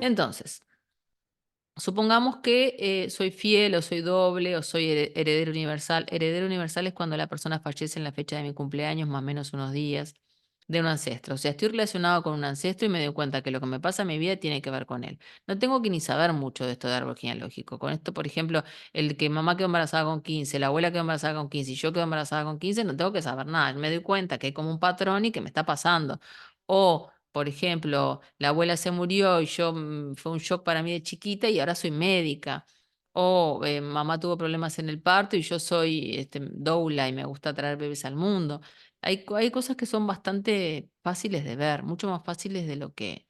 Entonces, supongamos que soy fiel o soy doble o soy heredero universal. Heredero universal es cuando la persona fallece en la fecha de mi cumpleaños, más o menos unos días, de un ancestro. O sea, estoy relacionado con un ancestro y me doy cuenta que lo que me pasa en mi vida tiene que ver con él. No tengo que ni saber mucho de esto de árbol genealógico. Con esto, por ejemplo, el que mamá quedó embarazada con 15, la abuela quedó embarazada con 15 y yo quedo embarazada con 15, no tengo que saber nada. Me doy cuenta que hay como un patrón y que me está pasando. O por ejemplo, la abuela se murió y yo fue un shock para mí de chiquita y ahora soy médica. O mamá tuvo problemas en el parto y yo soy doula y me gusta traer bebés al mundo. Hay cosas que son bastante fáciles de ver, mucho más fáciles de lo que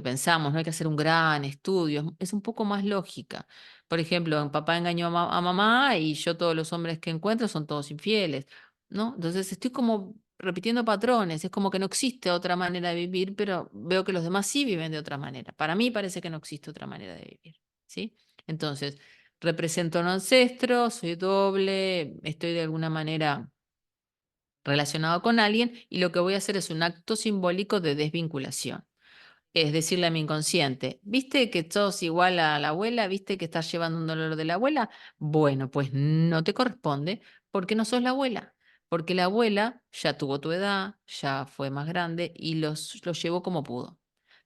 pensamos. No hay que hacer un gran estudio, es un poco más lógica. Por ejemplo, papá engañó a mamá y yo todos los hombres que encuentro son todos infieles, ¿no? Entonces estoy como repitiendo patrones, es como que no existe otra manera de vivir, pero veo que los demás sí viven de otra manera. Para mí parece que no existe otra manera de vivir, ¿sí? Entonces, represento a un ancestro, soy doble, estoy de alguna manera relacionado con alguien y lo que voy a hacer es un acto simbólico de desvinculación. Es decirle a mi inconsciente, ¿viste que sos igual a la abuela? ¿Viste que estás llevando un dolor de la abuela? Bueno, pues no te corresponde porque no sos la abuela. Porque la abuela ya tuvo tu edad, ya fue más grande y los llevó como pudo.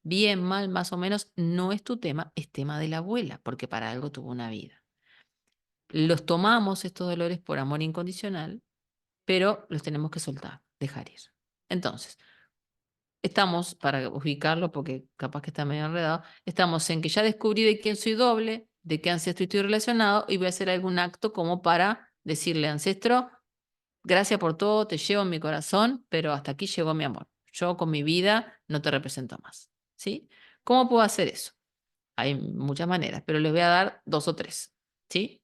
Bien, mal, más o menos, no es tu tema, es tema de la abuela, porque para algo tuvo una vida. Los tomamos estos dolores por amor incondicional, pero los tenemos que soltar, dejar ir. Entonces, estamos, para ubicarlo, porque capaz que está medio enredado, estamos en que ya descubrí de quién soy doble, de qué ancestro estoy relacionado y voy a hacer algún acto como para decirle, ancestro, gracias por todo, te llevo en mi corazón, pero hasta aquí llegó mi amor. Yo con mi vida no te represento más. ¿Sí? ¿Cómo puedo hacer eso? Hay muchas maneras, pero les voy a dar dos o tres. ¿Sí?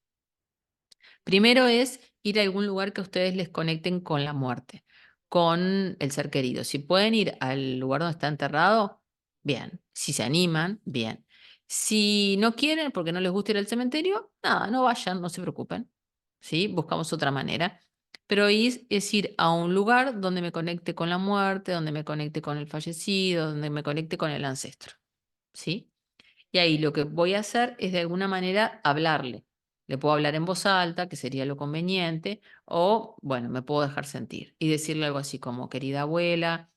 Primero es ir a algún lugar que a ustedes les conecten con la muerte, con el ser querido. Si pueden ir al lugar donde está enterrado, bien. Si se animan, bien. Si no quieren, porque no les gusta ir al cementerio, nada, no vayan, no se preocupen. ¿Sí? Buscamos otra manera. Pero es ir a un lugar donde me conecte con la muerte, donde me conecte con el fallecido, donde me conecte con el ancestro. ¿Sí? Y ahí lo que voy a hacer es de alguna manera hablarle. Le puedo hablar en voz alta, que sería lo conveniente, o bueno, me puedo dejar sentir y decirle algo así como, querida abuela,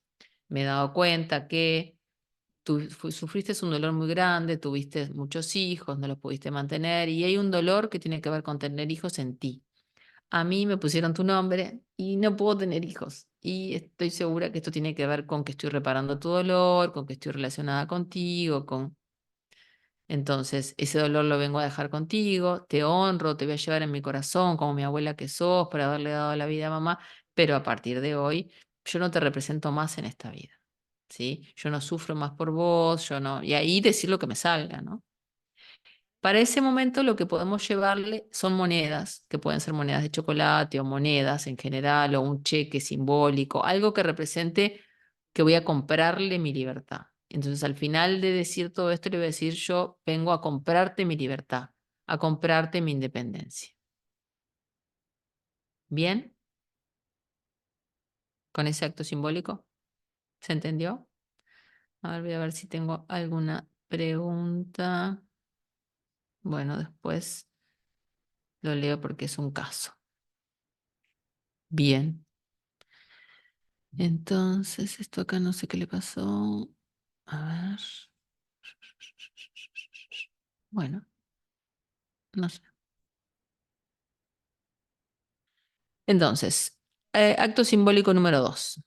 me he dado cuenta que tú sufriste un dolor muy grande, tuviste muchos hijos, no los pudiste mantener y hay un dolor que tiene que ver con tener hijos en ti. A mí me pusieron tu nombre y no puedo tener hijos. Y estoy segura que esto tiene que ver con que estoy reparando tu dolor, con que estoy relacionada contigo, con entonces, ese dolor lo vengo a dejar contigo, te honro, te voy a llevar en mi corazón como mi abuela que sos por haberle dado la vida a mamá, pero a partir de hoy yo no te represento más en esta vida, ¿sí? Yo no sufro más por vos, yo no, y ahí decir lo que me salga, ¿no? Para ese momento lo que podemos llevarle son monedas, que pueden ser monedas de chocolate o monedas en general, o un cheque simbólico, algo que represente que voy a comprarle mi libertad. Entonces al final de decir todo esto le voy a decir yo vengo a comprarte mi libertad, a comprarte mi independencia. ¿Bien? Con ese acto simbólico. ¿Se entendió? A ver, voy a ver si tengo alguna pregunta. Bueno, después lo leo porque es un caso. Bien. Entonces, esto acá no sé qué le pasó. A ver. Bueno, no sé. Entonces, acto simbólico número 2.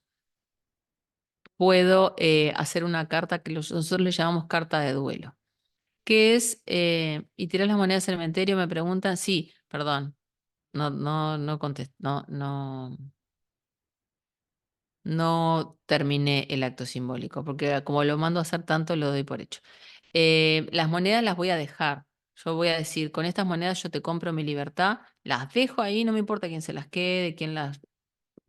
Puedo hacer una carta que nosotros le llamamos carta de duelo, que es, y tirar las monedas al cementerio, me preguntan, sí, perdón, no contesté, no terminé el acto simbólico, porque como lo mando a hacer tanto, lo doy por hecho. Las monedas las voy a dejar. Yo voy a decir, con estas monedas yo te compro mi libertad, las dejo ahí, no me importa quién se las quede, quién las...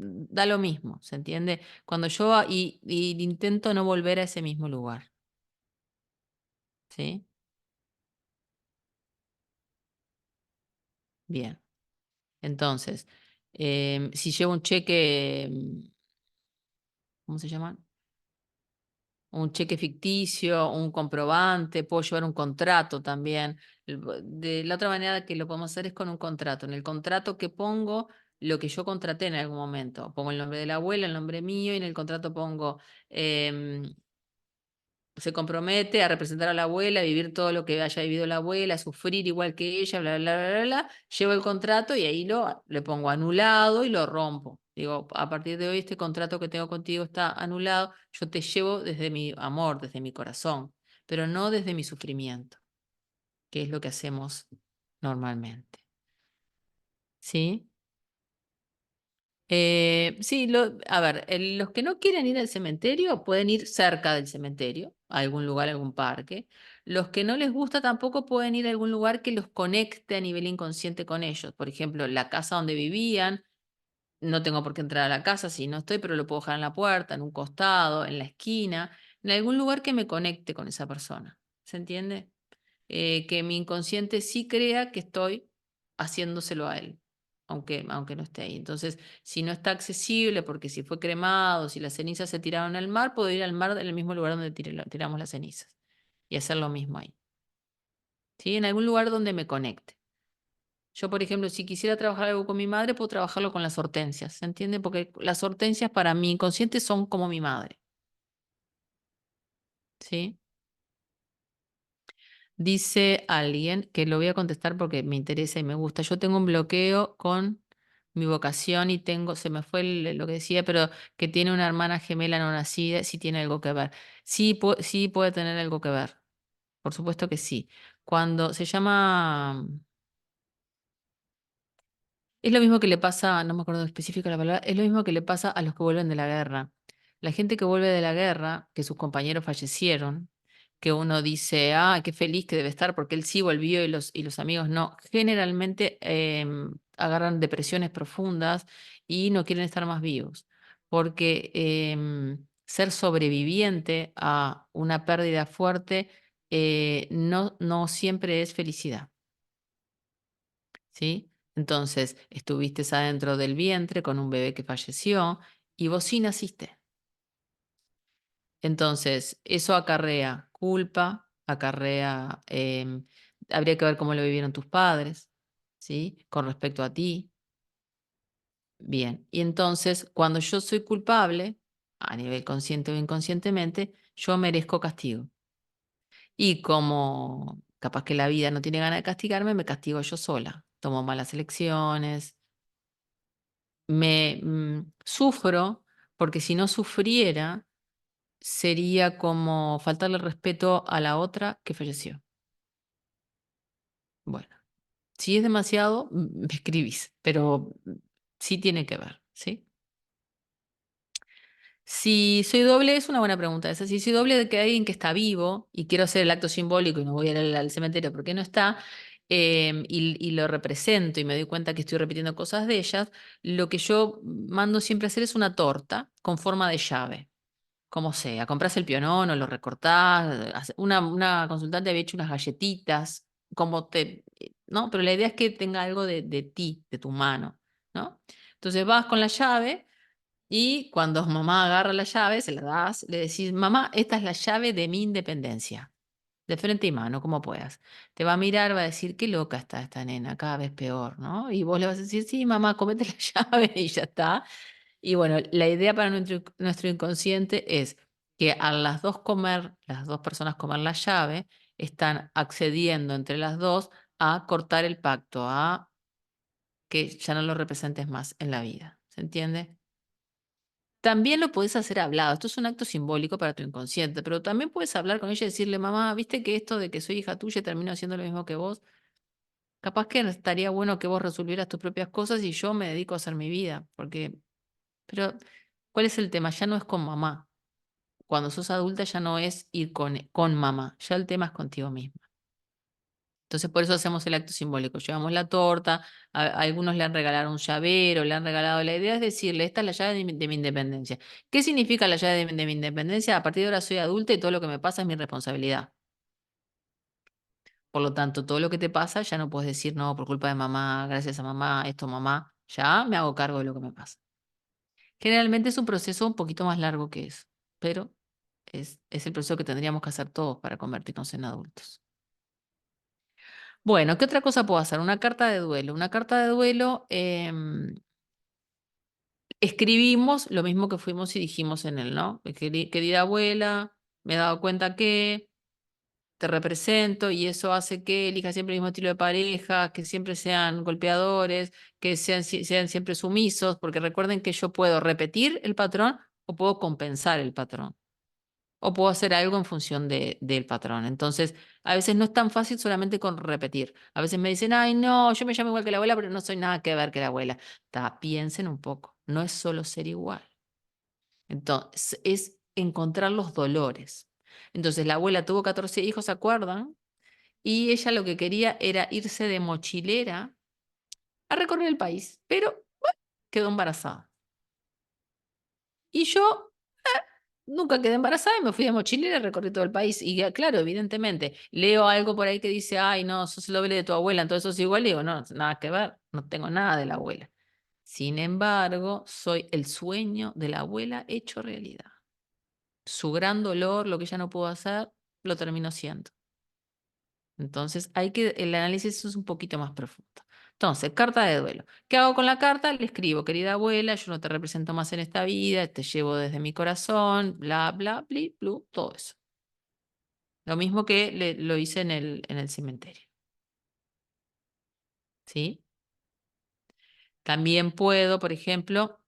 Da lo mismo, ¿se entiende? Cuando yo y intento no volver a ese mismo lugar, ¿sí? Bien. Entonces, si llevo un cheque ¿cómo se llaman? Un cheque ficticio, un comprobante, puedo llevar un contrato también. De la otra manera que lo podemos hacer es con un contrato. En el contrato que pongo lo que yo contraté en algún momento. Pongo el nombre de la abuela, el nombre mío y en el contrato pongo em, se compromete a representar a la abuela, a vivir todo lo que haya vivido la abuela, a sufrir igual que ella, bla, bla, bla, bla, bla. Llevo el contrato y ahí le pongo anulado y lo rompo. Digo, a partir de hoy este contrato que tengo contigo está anulado, yo te llevo desde mi amor, desde mi corazón, pero no desde mi sufrimiento, que es lo que hacemos normalmente. ¿Sí? Sí, a ver, los que no quieren ir al cementerio pueden ir cerca del cementerio, a algún lugar, a algún parque. Los que no les gusta tampoco pueden ir a algún lugar que los conecte a nivel inconsciente con ellos. Por ejemplo, la casa donde vivían, no tengo por qué entrar a la casa si no estoy, pero lo puedo dejar en la puerta, en un costado, en la esquina, en algún lugar que me conecte con esa persona. ¿Se entiende? Que mi inconsciente sí crea que estoy haciéndoselo a él, aunque no esté ahí. Entonces, si no está accesible, porque si fue cremado, si las cenizas se tiraron al mar, puedo ir al mar en el mismo lugar donde tiramos las cenizas y hacer lo mismo ahí. ¿Sí? En algún lugar donde me conecte. Yo, por ejemplo, si quisiera trabajar algo con mi madre, puedo trabajarlo con las hortensias, ¿se entiende? Porque las hortensias para mi inconsciente son como mi madre, ¿sí? Dice alguien, que lo voy a contestar porque me interesa y me gusta. Yo tengo un bloqueo con mi vocación y tengo, se me fue lo que decía, pero que tiene una hermana gemela no nacida, sí tiene algo que ver. Sí, sí puede tener algo que ver. Por supuesto que sí. Cuando se llama es lo mismo que le pasa, no me acuerdo específico la palabra, es lo mismo que le pasa a los que vuelven de la guerra. La gente que vuelve de la guerra, que sus compañeros fallecieron, que uno dice, ah, qué feliz que debe estar porque él sí volvió y los amigos no, generalmente agarran depresiones profundas y no quieren estar más vivos, porque ser sobreviviente a una pérdida fuerte no siempre es felicidad. ¿Sí? Entonces, estuviste adentro del vientre con un bebé que falleció y vos sí naciste. Entonces, eso acarrea culpa, acarrea, habría que ver cómo lo vivieron tus padres, ¿sí? Con respecto a ti. Bien. Y entonces, cuando yo soy culpable, a nivel consciente o inconscientemente, yo merezco castigo. Y como capaz que la vida no tiene ganas de castigarme, me castigo yo sola. Tomo malas elecciones, sufro porque si no sufriera sería como faltarle respeto a la otra que falleció. Bueno, si es demasiado, me escribís, pero sí tiene que ver, ¿sí? Si soy doble, es una buena pregunta esa. Si soy doble de que alguien que está vivo y quiero hacer el acto simbólico y no voy a ir al cementerio porque no está, y lo represento y me doy cuenta que estoy repitiendo cosas de ellas, lo que yo mando siempre a hacer es una torta con forma de llave. Como sea, compras el pionón o lo recortás. Una consultante había hecho unas galletitas, ¿no? Pero la idea es que tenga algo de ti, de tu mano, ¿no? Entonces vas con la llave y cuando mamá agarra la llave, se la das, le decís, mamá, esta es la llave de mi independencia, de frente y mano, como puedas. Te va a mirar, va a decir, qué loca está esta nena, cada vez peor, ¿no? Y vos le vas a decir, sí, mamá, comete la llave y ya está. Y bueno, la idea para nuestro inconsciente es que al las dos personas comer la llave, están accediendo entre las dos a cortar el pacto, a que ya no lo representes más en la vida. ¿Se entiende? También lo puedes hacer hablado. Esto es un acto simbólico para tu inconsciente, pero también puedes hablar con ella y decirle, mamá, ¿viste que esto de que soy hija tuya termino haciendo lo mismo que vos? Capaz que estaría bueno que vos resolvieras tus propias cosas y yo me dedico a hacer mi vida, porque, pero, ¿cuál es el tema? Ya no es con mamá. Cuando sos adulta ya no es ir con mamá, ya el tema es contigo misma. Entonces por eso hacemos el acto simbólico, llevamos la torta, a algunos le han regalado un llavero, le han regalado, la idea es decirle, esta es la llave de mi independencia. ¿Qué significa la llave de mi independencia? A partir de ahora soy adulta y todo lo que me pasa es mi responsabilidad. Por lo tanto, todo lo que te pasa ya no puedes decir, no, por culpa de mamá, gracias a mamá, esto mamá, ya me hago cargo de lo que me pasa. Generalmente es un proceso un poquito más largo que eso, pero es el proceso que tendríamos que hacer todos para convertirnos en adultos. Bueno, ¿qué otra cosa puedo hacer? Una carta de duelo. Una carta de duelo, escribimos lo mismo que fuimos y dijimos en él, ¿no? Querida abuela, me he dado cuenta que te represento y eso hace que elijas siempre el mismo estilo de pareja, que siempre sean golpeadores, que sean siempre sumisos, porque recuerden que yo puedo repetir el patrón o puedo compensar el patrón. O puedo hacer algo en función del patrón. Entonces, a veces no es tan fácil solamente con repetir. A veces me dicen, ay, no, yo me llamo igual que la abuela, pero no soy nada que ver que la abuela. Piensen un poco, no es solo ser igual. Entonces, es encontrar los dolores. Entonces, la abuela tuvo 14 hijos, ¿se acuerdan? Y ella lo que quería era irse de mochilera a recorrer el país, pero bueno, quedó embarazada. Y yo nunca quedé embarazada y me fui de mochilera y recorrí todo el país. Y claro, evidentemente, leo algo por ahí que dice, ay, no, sos el doble de tu abuela, entonces sos igual. Y digo, no, nada que ver, no tengo nada de la abuela. Sin embargo, soy el sueño de la abuela hecho realidad. Su gran dolor, lo que ella no pudo hacer, lo terminó siendo. Entonces, el análisis es un poquito más profundo. Entonces, carta de duelo. ¿Qué hago con la carta? Le escribo, querida abuela, yo no te represento más en esta vida, te llevo desde mi corazón, bla, bla, bli, blu, todo eso. Lo mismo que lo hice en el cementerio. ¿Sí? También puedo, por ejemplo,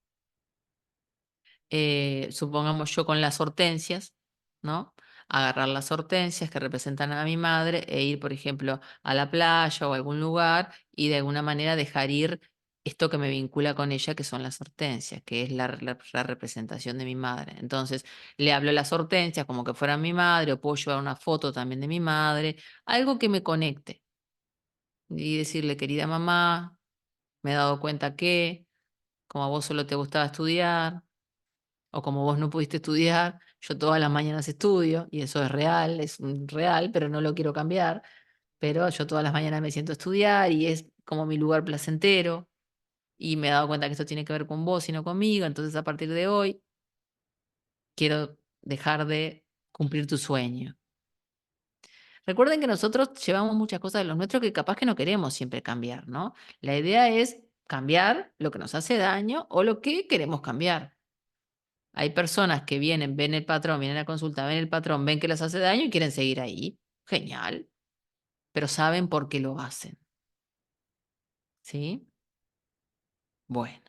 supongamos yo con las hortensias, ¿no? Agarrar las hortensias que representan a mi madre e ir, por ejemplo, a la playa o a algún lugar y de alguna manera dejar ir esto que me vincula con ella, que son las hortensias, que es la representación de mi madre. Entonces, le hablo a las hortensias como que fuera mi madre, o puedo llevar una foto también de mi madre, algo que me conecte y decirle, querida mamá, me he dado cuenta que, como a vos solo te gustaba estudiar, o como vos no pudiste estudiar, yo todas las mañanas estudio, y eso es real, pero no lo quiero cambiar. Pero yo todas las mañanas me siento a estudiar y es como mi lugar placentero. Y me he dado cuenta que esto tiene que ver con vos y no conmigo. Entonces, a partir de hoy, quiero dejar de cumplir tu sueño. Recuerden que nosotros llevamos muchas cosas de los nuestros que capaz que no queremos siempre cambiar, ¿no? La idea es cambiar lo que nos hace daño o lo que queremos cambiar. Hay personas que vienen, ven el patrón, vienen a consulta, ven el patrón, ven que les hace daño y quieren seguir ahí. Genial, pero saben por qué lo hacen. ¿Sí? Bueno.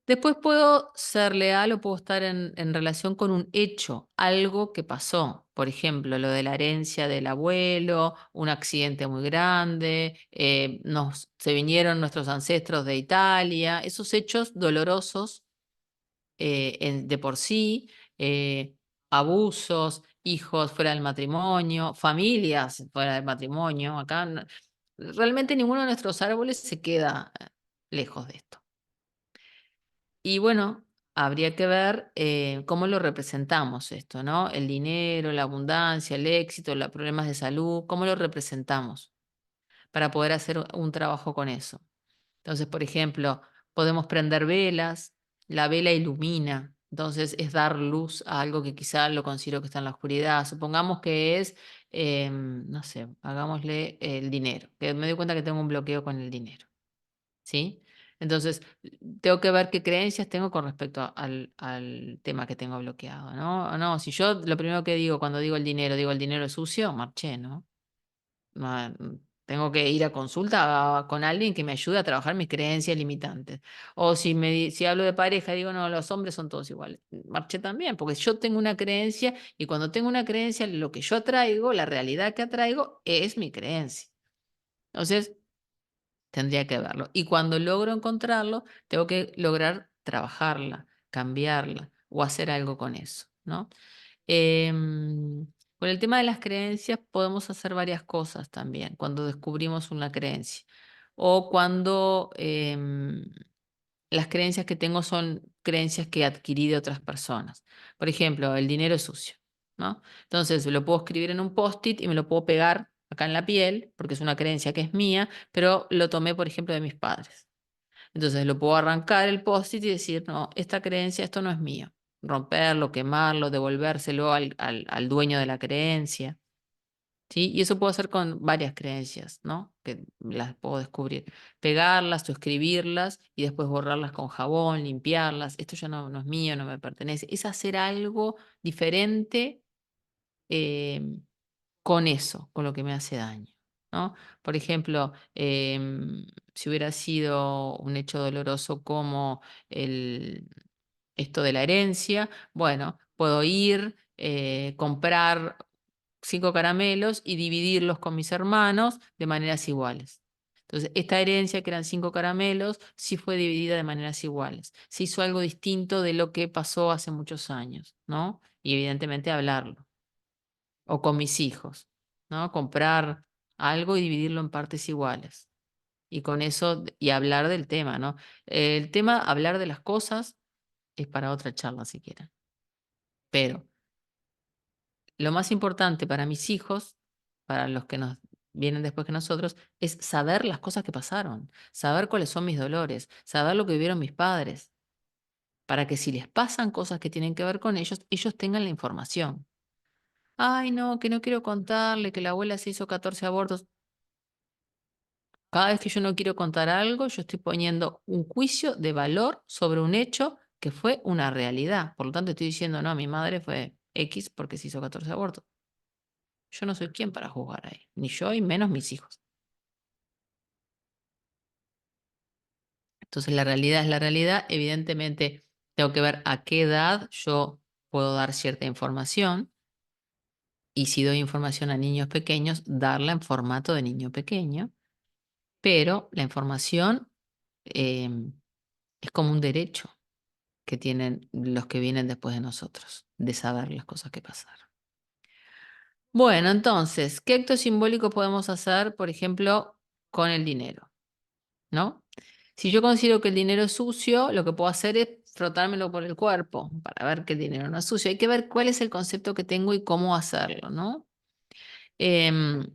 Después puedo ser leal o puedo estar en relación con un hecho, algo que pasó. Por ejemplo, lo de la herencia del abuelo, un accidente muy grande, se vinieron nuestros ancestros de Italia, esos hechos dolorosos de por sí, eh, abusos, hijos fuera del matrimonio, familias fuera del matrimonio. Acá realmente ninguno de nuestros árboles se queda lejos de esto. Y bueno, habría que ver cómo lo representamos esto, ¿no? El dinero, la abundancia, el éxito, los problemas de salud, cómo lo representamos para poder hacer un trabajo con eso. Entonces, por ejemplo, podemos prender velas, la vela ilumina, entonces es dar luz a algo que quizá lo considero que está en la oscuridad. Supongamos que es, no sé, hagámosle el dinero, que me doy cuenta que tengo un bloqueo con el dinero, ¿sí? Entonces, tengo que ver qué creencias tengo con respecto al tema que tengo bloqueado, ¿no? No, si yo lo primero que digo cuando digo el dinero es sucio, marché, ¿no? Tengo que ir a consulta con alguien que me ayude a trabajar mis creencias limitantes. O si hablo de pareja, digo, no, los hombres son todos iguales. Marché también, porque yo tengo una creencia y cuando tengo una creencia, lo que yo atraigo, la realidad que atraigo, es mi creencia. Entonces, tendría que verlo. Y cuando logro encontrarlo, tengo que lograr trabajarla, cambiarla o hacer algo con eso, ¿no? Em, con el tema de las creencias podemos hacer varias cosas también cuando descubrimos una creencia o cuando las creencias que tengo son creencias que adquirí de otras personas. Por ejemplo, el dinero es sucio, ¿no? Entonces lo puedo escribir en un post-it y me lo puedo pegar acá en la piel porque es una creencia que es mía, pero lo tomé, por ejemplo, de mis padres. Entonces lo puedo arrancar el post-it y decir, no, esta creencia, esto no es mío. Romperlo, quemarlo, devolvérselo al dueño de la creencia. ¿Sí? Y eso puedo hacer con varias creencias, ¿no? Que las puedo descubrir. Pegarlas o escribirlas y después borrarlas con jabón, limpiarlas. Esto ya no es mío, no me pertenece. Es hacer algo diferente eh, con eso, con lo que me hace daño, ¿no? Por ejemplo, si hubiera sido un hecho doloroso como el, esto de la herencia, bueno, puedo ir, comprar 5 caramelos y dividirlos con mis hermanos de maneras iguales. Entonces, esta herencia, que eran 5 caramelos, sí fue dividida de maneras iguales. Se hizo algo distinto de lo que pasó hace muchos años, ¿no? Y evidentemente hablarlo. O con mis hijos, ¿no? Comprar algo y dividirlo en partes iguales. Y con eso, y hablar del tema, ¿no? El tema, hablar de las cosas, es para otra charla si quieren. Pero lo más importante para mis hijos, para los que nos vienen después que nosotros, es saber las cosas que pasaron, saber cuáles son mis dolores, saber lo que vivieron mis padres, para que si les pasan cosas que tienen que ver con ellos, ellos tengan la información. Ay, no, que no quiero contarle que la abuela se hizo 14 abortos. Cada vez que yo no quiero contar algo, yo estoy poniendo un juicio de valor sobre un hecho que fue una realidad. Por lo tanto, estoy diciendo, no, mi madre fue X porque se hizo 14 abortos. Yo no soy quien para juzgar ahí, ni yo y menos mis hijos. Entonces, la realidad es la realidad. Evidentemente, tengo que ver a qué edad yo puedo dar cierta información. Y si doy información a niños pequeños, darla en formato de niño pequeño. Pero la información es como un derecho que tienen los que vienen después de nosotros, de saber las cosas que pasaron. Bueno, entonces, ¿qué actos simbólicos podemos hacer, por ejemplo, con el dinero? ¿No? Si yo considero que el dinero es sucio, lo que puedo hacer es frotármelo por el cuerpo para ver que el dinero no es sucio. Hay que ver cuál es el concepto que tengo y cómo hacerlo, ¿no? Em,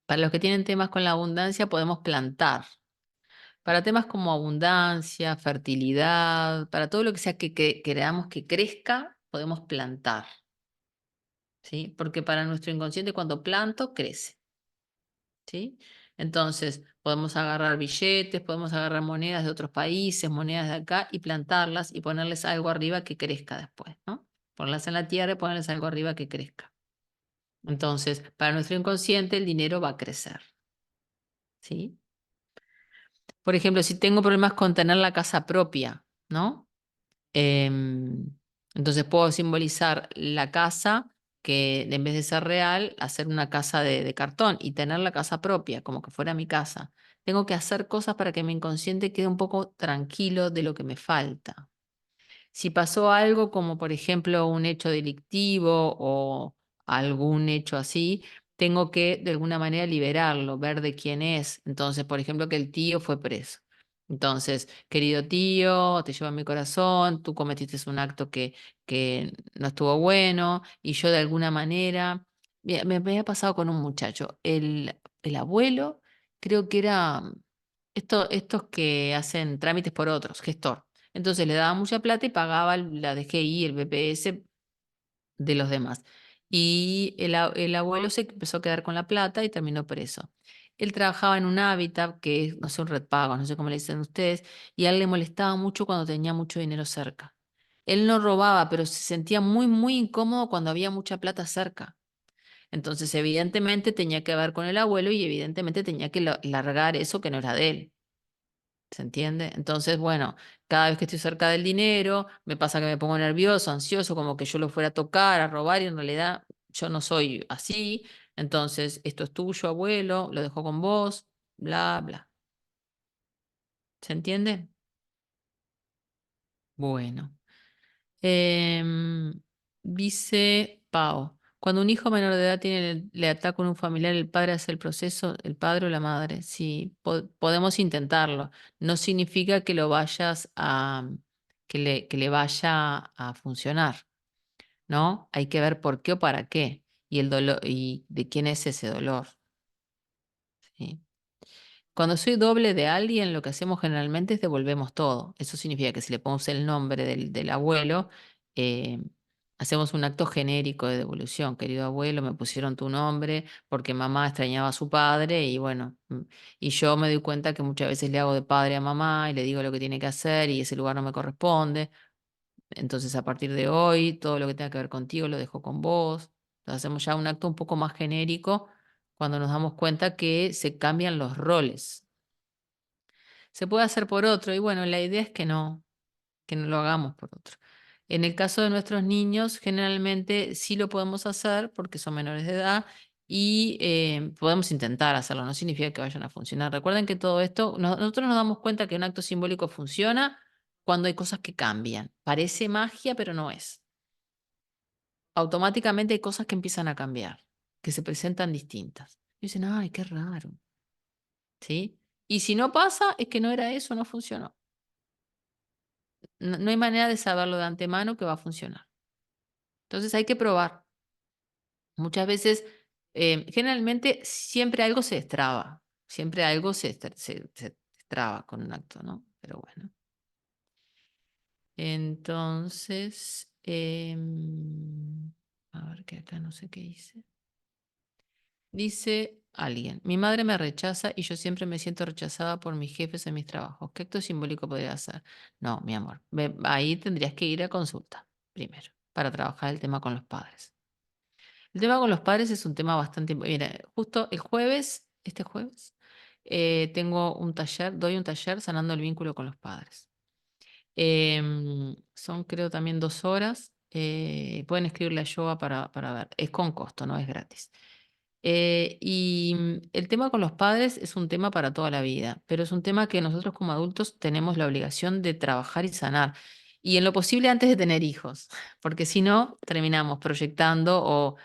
para los que tienen temas con la abundancia, podemos plantar. Para temas como abundancia, fertilidad, para todo lo que sea que queramos que crezca, podemos plantar, ¿sí? Porque para nuestro inconsciente cuando planto, crece, ¿sí? Entonces, podemos agarrar billetes, podemos agarrar monedas de otros países, monedas de acá y plantarlas y ponerles algo arriba que crezca después, ¿no? Ponerlas en la tierra y ponerles algo arriba que crezca. Entonces, para nuestro inconsciente el dinero va a crecer, ¿sí? Por ejemplo, si tengo problemas con tener la casa propia, ¿no? Em, entonces puedo simbolizar la casa que en vez de ser real, hacer una casa de cartón y tener la casa propia, como que fuera mi casa. Tengo que hacer cosas para que mi inconsciente quede un poco tranquilo de lo que me falta. Si pasó algo como por ejemplo un hecho delictivo o algún hecho así, tengo que de alguna manera liberarlo, ver de quién es. Entonces, por ejemplo, que el tío fue preso. Entonces, querido tío, te llevo en mi corazón, tú cometiste un acto que no estuvo bueno y yo de alguna manera, mira, me había pasado con un muchacho, el abuelo, creo que era estos que hacen trámites por otros, gestor. Entonces le daba mucha plata y pagaba la DGI, el BPS de los demás. Y el abuelo se empezó a quedar con la plata y terminó preso. Él trabajaba en un hábitat que es, no sé, un red pago, no sé cómo le dicen ustedes, y a él le molestaba mucho cuando tenía mucho dinero cerca. Él no robaba, pero se sentía muy, muy incómodo cuando había mucha plata cerca. Entonces, evidentemente tenía que ver con el abuelo y evidentemente tenía que largar eso que no era de él. ¿Se entiende? Entonces, bueno, cada vez que estoy cerca del dinero, me pasa que me pongo nervioso, ansioso, como que yo lo fuera a tocar, a robar, y en realidad yo no soy así. Entonces, esto es tuyo, abuelo, lo dejo con vos, bla, bla. ¿Se entiende? Bueno. Em, dice Pau, cuando un hijo menor de edad le ataca con un familiar, el padre hace el proceso, el padre o la madre. Sí, podemos intentarlo. No significa que lo vayas a, que le vaya a funcionar, ¿no? Hay que ver por qué o para qué y el dolor y de quién es ese dolor. ¿Sí? Cuando soy doble de alguien, lo que hacemos generalmente es devolvemos todo. Eso significa que si le ponemos el nombre del abuelo, eh, hacemos un acto genérico de devolución. Querido abuelo, me pusieron tu nombre porque mamá extrañaba a su padre y bueno, y yo me doy cuenta que muchas veces le hago de padre a mamá y le digo lo que tiene que hacer y ese lugar no me corresponde. Entonces, a partir de hoy, todo lo que tenga que ver contigo lo dejo con vos. Entonces, hacemos ya un acto un poco más genérico cuando nos damos cuenta que se cambian los roles. Se puede hacer por otro y bueno, la idea es que no lo hagamos por otro. En el caso de nuestros niños, generalmente sí lo podemos hacer porque son menores de edad y podemos intentar hacerlo, no significa que vayan a funcionar. Recuerden que todo esto, nosotros nos damos cuenta que un acto simbólico funciona cuando hay cosas que cambian. Parece magia, pero no es. Automáticamente hay cosas que empiezan a cambiar, que se presentan distintas. Y dicen, ay, qué raro, ¿sí? Y si no pasa, es que no era eso, no funcionó. No, no hay manera de saberlo de antemano que va a funcionar. Entonces hay que probar. Muchas veces, generalmente, siempre algo se destraba. Siempre algo se destraba con un acto, ¿no? Pero bueno. Entonces, a ver que acá no sé qué hice. Dice alguien, mi madre me rechaza y yo siempre me siento rechazada por mis jefes en mis trabajos. ¿Qué acto simbólico podría hacer? No, mi amor, ahí tendrías que ir a consulta primero para trabajar el tema con los padres. El tema con los padres es un tema bastante... Mira, justo el jueves, este jueves, tengo un taller, doy un taller sanando el vínculo con los padres. Son creo también 2 horas. Pueden escribirle a Yoga para ver. Es con costo, no es gratis. El tema con los padres es un tema para toda la vida, pero es un tema que nosotros como adultos tenemos la obligación de trabajar y sanar. Y en lo posible antes de tener hijos, porque si no, terminamos proyectando o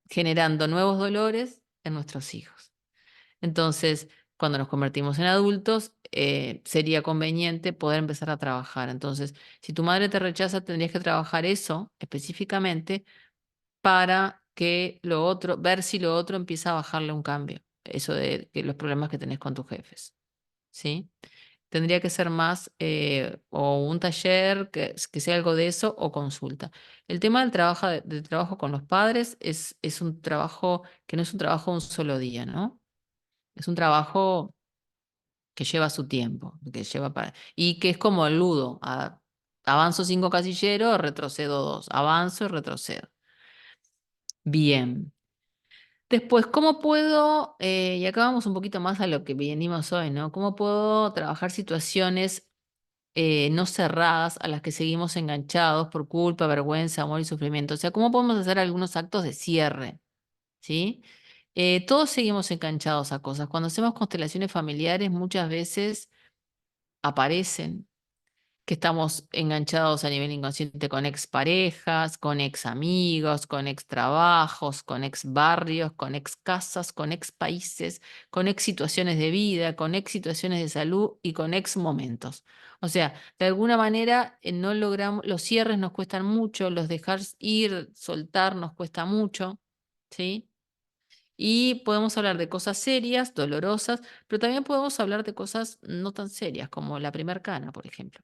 generando nuevos dolores en nuestros hijos. Entonces, cuando nos convertimos en adultos, sería conveniente poder empezar a trabajar. Entonces, si tu madre te rechaza, tendrías que trabajar eso específicamente para que lo otro, ver si lo otro empieza a bajarle un cambio. Eso de que los problemas que tenés con tus jefes. ¿Sí? Tendría que ser más o un taller que sea algo de eso o consulta. El tema del trabajo con los padres es un trabajo que no es un trabajo un solo día, ¿no? Es un trabajo que lleva su tiempo, y que es como el ludo. Avanzo 5 casilleros, retrocedo 2. Avanzo y retrocedo. Bien. Después, ¿cómo puedo, y acá vamos un poquito más a lo que venimos hoy, ¿no? ¿Cómo puedo trabajar situaciones no cerradas a las que seguimos enganchados por culpa, vergüenza, amor y sufrimiento? O sea, ¿cómo podemos hacer algunos actos de cierre? ¿Sí? Todos seguimos enganchados a cosas. Cuando hacemos constelaciones familiares, muchas veces aparecen que estamos enganchados a nivel inconsciente con exparejas, con ex amigos, con ex trabajos, con ex barrios, con ex casas, con ex países, con ex situaciones de vida, con ex situaciones de salud y con ex momentos. O sea, de alguna manera no logramos, los cierres nos cuestan mucho, los dejar ir, soltar nos cuesta mucho, ¿sí? Y podemos hablar de cosas serias, dolorosas, pero también podemos hablar de cosas no tan serias, como la primer cana, por ejemplo.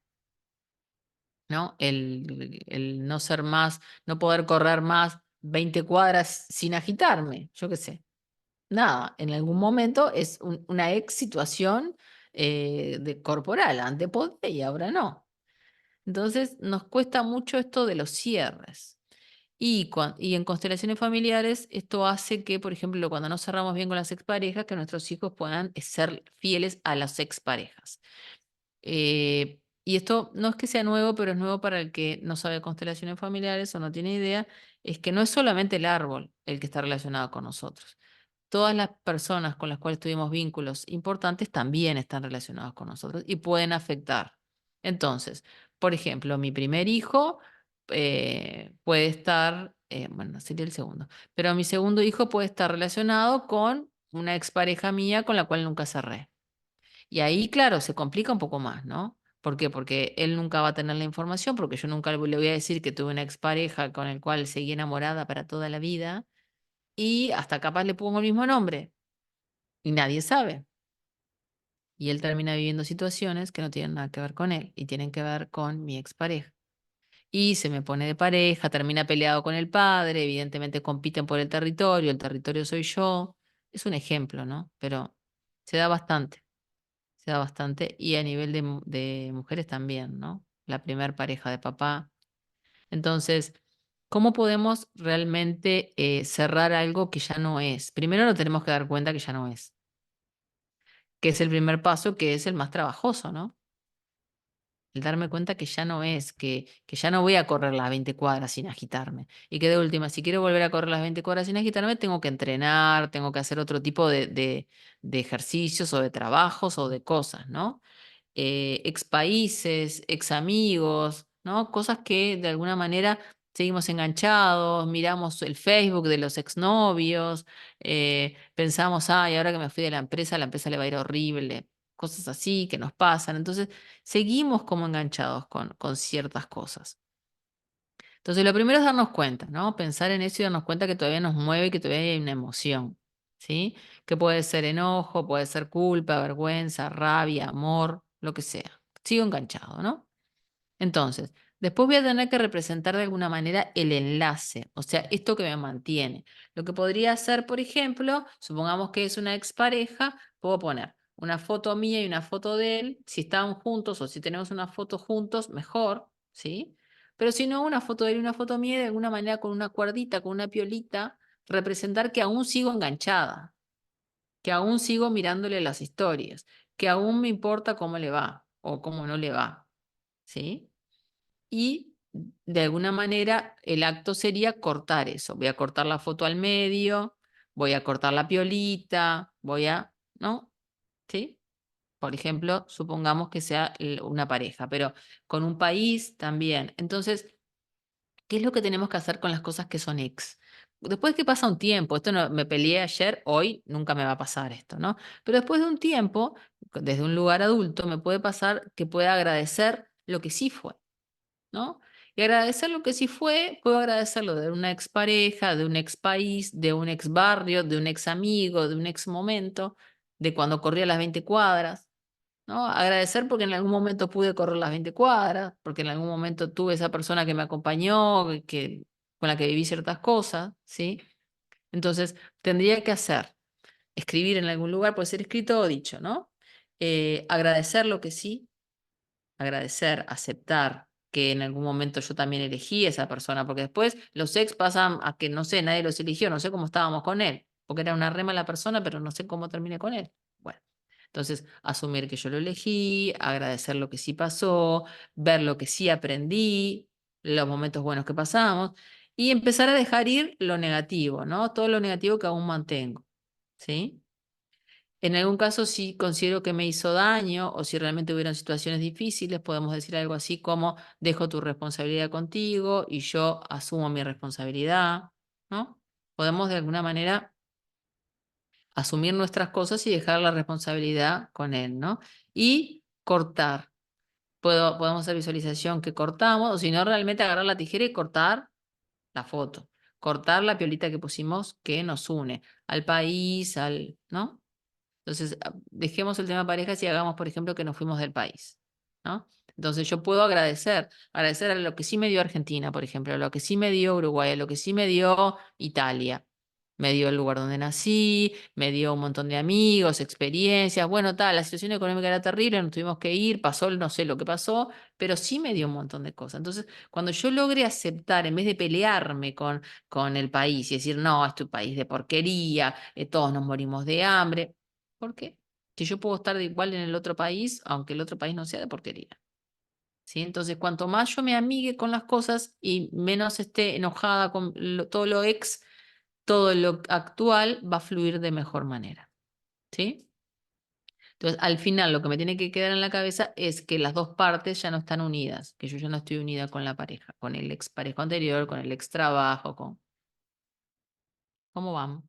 ¿No? El no ser más, no poder correr más 20 cuadras sin agitarme, yo qué sé. Nada, en algún momento es una ex situación de corporal, antes podía y ahora no. Entonces nos cuesta mucho esto de los cierres. Y en constelaciones familiares, esto hace que, por ejemplo, cuando no cerramos bien con las exparejas, que nuestros hijos puedan ser fieles a las exparejas. Y esto no es que sea nuevo, pero es nuevo para el que no sabe constelaciones familiares o no tiene idea, es que no es solamente el árbol el que está relacionado con nosotros. Todas las personas con las cuales tuvimos vínculos importantes también están relacionados con nosotros y pueden afectar. Entonces, por ejemplo, mi primer hijo puede estar, bueno, sería el segundo, pero mi segundo hijo puede estar relacionado con una expareja mía con la cual nunca cerré. Y ahí, claro, se complica un poco más, ¿no? ¿Por qué? Porque él nunca va a tener la información, porque yo nunca le voy a decir que tuve una expareja con el cual seguí enamorada para toda la vida y hasta capaz le pongo el mismo nombre y nadie sabe. Y él termina viviendo situaciones que no tienen nada que ver con él y tienen que ver con mi expareja. Y se me pone de pareja, termina peleado con el padre, evidentemente compiten por el territorio soy yo. Es un ejemplo, ¿no? Pero se da bastante, se da bastante. Y a nivel de mujeres también, ¿no? La primer pareja de papá. Entonces, ¿cómo podemos realmente cerrar algo que ya no es? Primero nos tenemos que dar cuenta que ya no es, que es el primer paso, que es el más trabajoso, ¿no? El darme cuenta que ya no es, que ya no voy a correr las 20 cuadras sin agitarme. Y que de última, si quiero volver a correr las 20 cuadras sin agitarme, tengo que entrenar, tengo que hacer otro tipo de ejercicios o de trabajos o de cosas, ¿no? Ex países, ex amigos, ¿no? Cosas que de alguna manera seguimos enganchados, miramos el Facebook de los exnovios, pensamos, ay, ahora que me fui de la empresa le va a ir horrible, cosas así que nos pasan. Entonces, seguimos como enganchados con ciertas cosas. Entonces, lo primero es darnos cuenta, ¿no? Pensar en eso y darnos cuenta que todavía nos mueve y que todavía hay una emoción, ¿sí? Que puede ser enojo, puede ser culpa, vergüenza, rabia, amor, lo que sea. Sigo enganchado, ¿no? Entonces, después voy a tener que representar de alguna manera el enlace, o sea, esto que me mantiene. Lo que podría ser, por ejemplo, supongamos que es una expareja, puedo poner una foto mía y una foto de él. Si estaban juntos o si tenemos una foto juntos, mejor, ¿sí? Pero si no, una foto de él y una foto mía, de alguna manera con una cuerdita, con una piolita, representar que aún sigo enganchada, que aún sigo mirándole las historias, que aún me importa cómo le va o cómo no le va, ¿sí? Y de alguna manera el acto sería cortar eso. Voy a cortar la foto al medio, voy a cortar la piolita, ¿no? ¿Sí? Por ejemplo, supongamos que sea una pareja, pero con un país también. Entonces, ¿qué es lo que tenemos que hacer con las cosas que son ex? Después que pasa un tiempo, esto no me peleé ayer, hoy nunca me va a pasar esto, ¿no? Pero después de un tiempo, desde un lugar adulto, me puede pasar que pueda agradecer lo que sí fue. ¿No? Y agradecer lo que sí fue, puedo agradecerlo de una expareja, de un ex país, de un ex barrio, de un ex amigo, de un ex momento, de cuando corría las 20 cuadras, ¿no? Agradecer porque en algún momento pude correr las 20 cuadras, porque en algún momento tuve esa persona que me acompañó, con la que viví ciertas cosas, ¿sí? Entonces, tendría que hacer, escribir en algún lugar, puede ser escrito o dicho, ¿no? Agradecer lo que sí, agradecer, aceptar que en algún momento yo también elegí a esa persona, porque después los ex pasan a que no sé, nadie los eligió, no sé cómo estábamos con él, porque era una re mala persona, pero no sé cómo terminé con él. Bueno, entonces asumir que yo lo elegí, agradecer lo que sí pasó, ver lo que sí aprendí, los momentos buenos que pasamos, y empezar a dejar ir lo negativo, ¿no? Todo lo negativo que aún mantengo, ¿sí? En algún caso, si considero que me hizo daño o si realmente hubieron situaciones difíciles, podemos decir algo así como dejo tu responsabilidad contigo y yo asumo mi responsabilidad, ¿no? Podemos de alguna manera asumir nuestras cosas y dejar la responsabilidad con él, ¿no? Y cortar. Podemos hacer visualización que cortamos, o si no, realmente agarrar la tijera y cortar la foto. Cortar la piolita que pusimos que nos une al país, ¿no? Entonces, dejemos el tema parejas y hagamos, por ejemplo, que nos fuimos del país, ¿no? Entonces, yo puedo agradecer a lo que sí me dio Argentina, por ejemplo, a lo que sí me dio Uruguay, a lo que sí me dio Italia. Me dio el lugar donde nací, me dio un montón de amigos, experiencias. Bueno, tal, la situación económica era terrible, nos tuvimos que ir, pasó, no sé lo que pasó, pero sí me dio un montón de cosas. Entonces, cuando yo logre aceptar, en vez de pelearme con el país y decir, no, es tu país de porquería, todos nos morimos de hambre, ¿por qué? Si yo puedo estar de igual en el otro país, aunque el otro país no sea de porquería. ¿Sí? Entonces, cuanto más yo me amigue con las cosas y menos esté enojada con todo lo ex, todo lo actual va a fluir de mejor manera. ¿Sí? Entonces, al final, lo que me tiene que quedar en la cabeza es que las dos partes ya no están unidas, que yo ya no estoy unida con la pareja, con el ex pareja anterior, con el ex trabajo, con... ¿Cómo vamos?